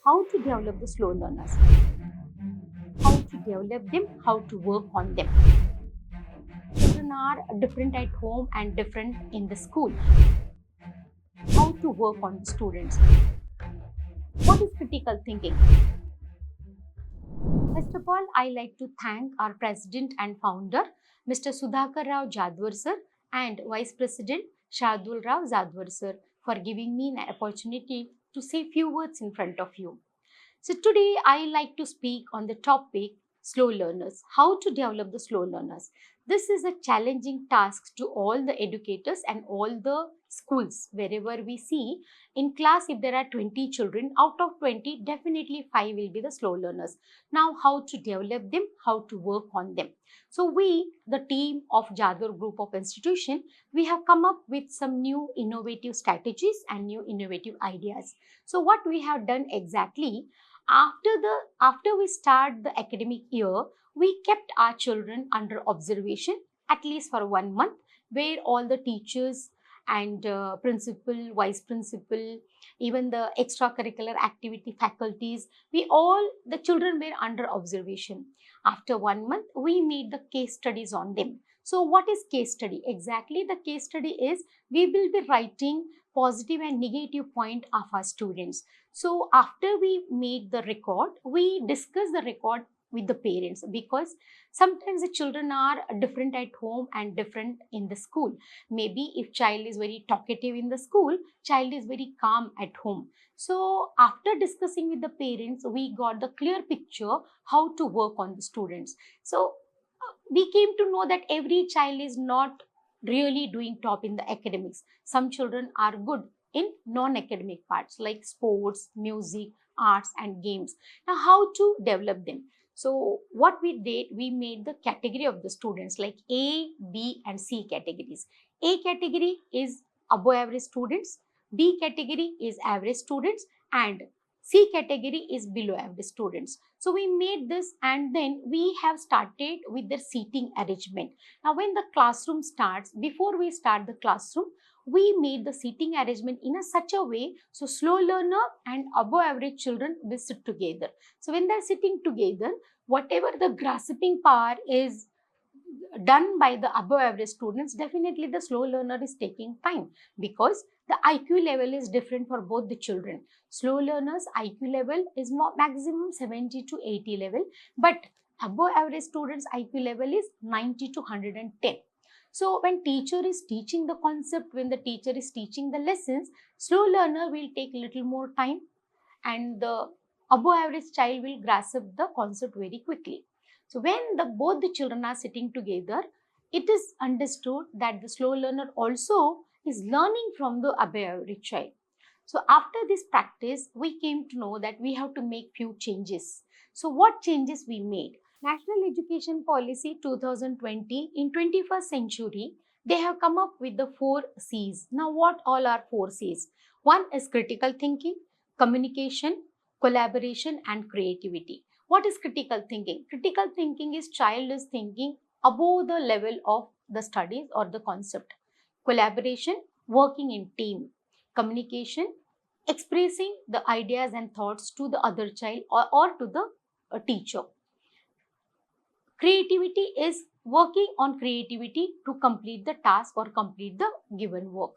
how to develop the slow learners, how to develop them, how to work on them. Children are different at home and different in the school. How to work on the students. What is critical thinking? First of all, I like to thank our president and founder, Mr. Sudhakar Rao Jadwar sir, and Vice President Shardul Rao Jadwar sir, for giving me an opportunity to say few words in front of you. So today I like to speak on the topic slow learners, how to develop the slow learners. This is a challenging task to all the educators and all the schools. Wherever we see in class, if there are 20 children, out of 20, definitely 5 will be the slow learners. Now, how to develop them, how to work on them. So we, the team of Jadwar Group of Institution, we have come up with some new innovative strategies and new innovative ideas. So what we have done exactly, after we start the academic year, we kept our children under observation at least for 1 month, where all the teachers and principal, vice principal, even the extracurricular activity faculties, the children were under observation. After 1 month, we made the case studies on them. So what is case study? Exactly, the case study is we will be writing positive and negative point of our students. So after we made the record, we discuss the record with the parents, because sometimes the children are different at home and different in the school. Maybe if child is very talkative in the school, child is very calm at home. So after discussing with the parents, we got the clear picture how to work on the students. So we came to know that every child is not really doing top in the academics. Some children are good in non-academic parts like sports, music, arts and games. Now, how to develop them? So what we did, we made the category of the students like A, B and C categories. A category is above average students, B category is average students, and C category is below average students. So we made this, and then we have started with the seating arrangement. Now when the classroom starts, before we start the classroom, we made the seating arrangement in a such a way so slow learner and above average children will sit together. So when they're sitting together, whatever the grasping power is done by the above average students, definitely the slow learner is taking time, because the IQ level is different for both the children. Slow learners IQ level is more maximum 70 to 80 level, but above average students IQ level is 90 to 110. So when teacher is teaching the concept, when the teacher is teaching the lessons, slow learner will take little more time, and the above average child will grasp the concept very quickly. So when both the children are sitting together, it is understood that the slow learner also is learning from the above average child. So after this practice, we came to know that we have to make few changes. So what changes we made? National Education Policy 2020, in 21st century, they have come up with the 4 C's. Now what all are 4 C's? One is critical thinking, communication, collaboration and creativity. What is critical thinking? Critical thinking is child is thinking above the level of the studies or the concept. Collaboration, working in team. Communication, expressing the ideas and thoughts to the other child or to the teacher. Creativity is working on creativity to complete the task or complete the given work.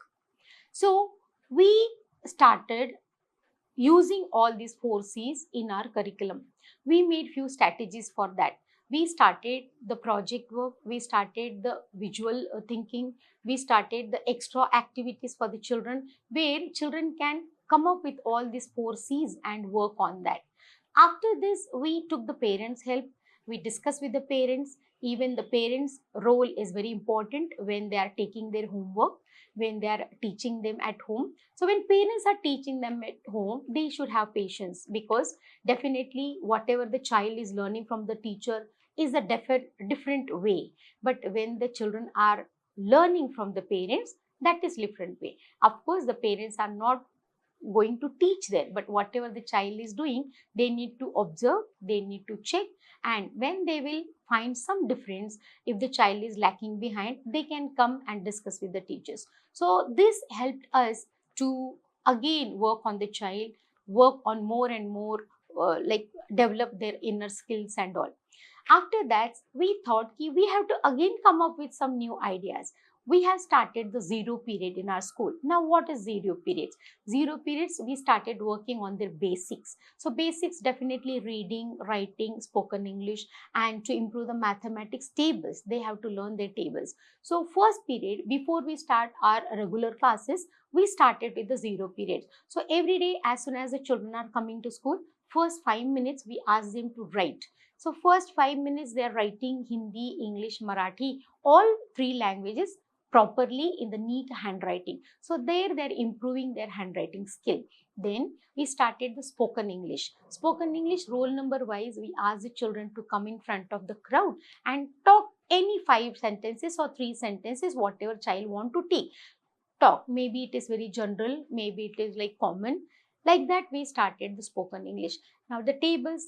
So we started using all these 4 C's in our curriculum. We made few strategies for that. We started the project work, we started the visual thinking, we started the extra activities for the children, where children can come up with all these 4 C's and work on that. After this, we took the parents' help. We discussed with the parents. Even the parents' role is very important when they are taking their homework, when they are teaching them at home. So when parents are teaching them at home, they should have patience, because definitely whatever the child is learning from the teacher is a different way. But when the children are learning from the parents, that is different way. Of course, the parents are not going to teach there, but whatever the child is doing, they need to observe, they need to check, and when they will find some difference, if the child is lacking behind, they can come and discuss with the teachers. So this helped us to again work on the child, work on more and more, like develop their inner skills and all. After that, we thought ki we have to again come up with some new ideas. We have started the zero period in our school. Now, what is zero periods? Zero periods, we started working on their basics. So, basics definitely reading, writing, spoken English, and to improve the mathematics tables, they have to learn their tables. So, first period, before we start our regular classes, we started with the zero period. So, every day, as soon as the children are coming to school, first 5 minutes we ask them to write. So first 5 minutes they are writing Hindi, English, Marathi, all three languages properly in the neat handwriting. So there they're improving their handwriting skill. Then we started the spoken English. Spoken English roll number wise, we asked the children to come in front of the crowd and talk any 5 sentences or 3 sentences, whatever child want to take. Talk. Maybe it is very general, maybe it is like common. Like that, we started the spoken English. Now the tables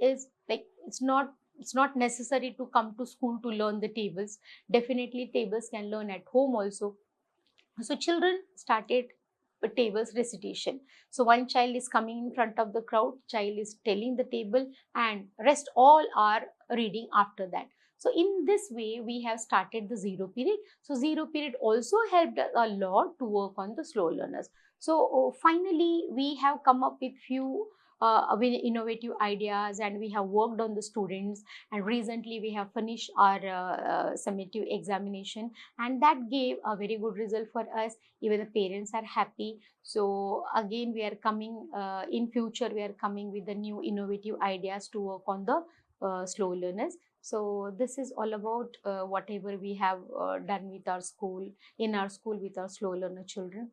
is like it's not necessary to come to school to learn the tables. Definitely tables can learn at home also. So children started tables recitation. So one child is coming in front of the crowd, child is telling the table, and rest all are reading after that. So in this way, we have started the zero period. So zero period also helped a lot to work on the slow learners. So finally, we have come up with few with innovative ideas, and we have worked on the students, and recently we have finished our summative examination, and that gave a very good result for us. Even the parents are happy. So again, we are coming in future, we are coming with the new innovative ideas to work on the slow learners. So this is all about whatever we have done with our school, in our school with our slow learner children.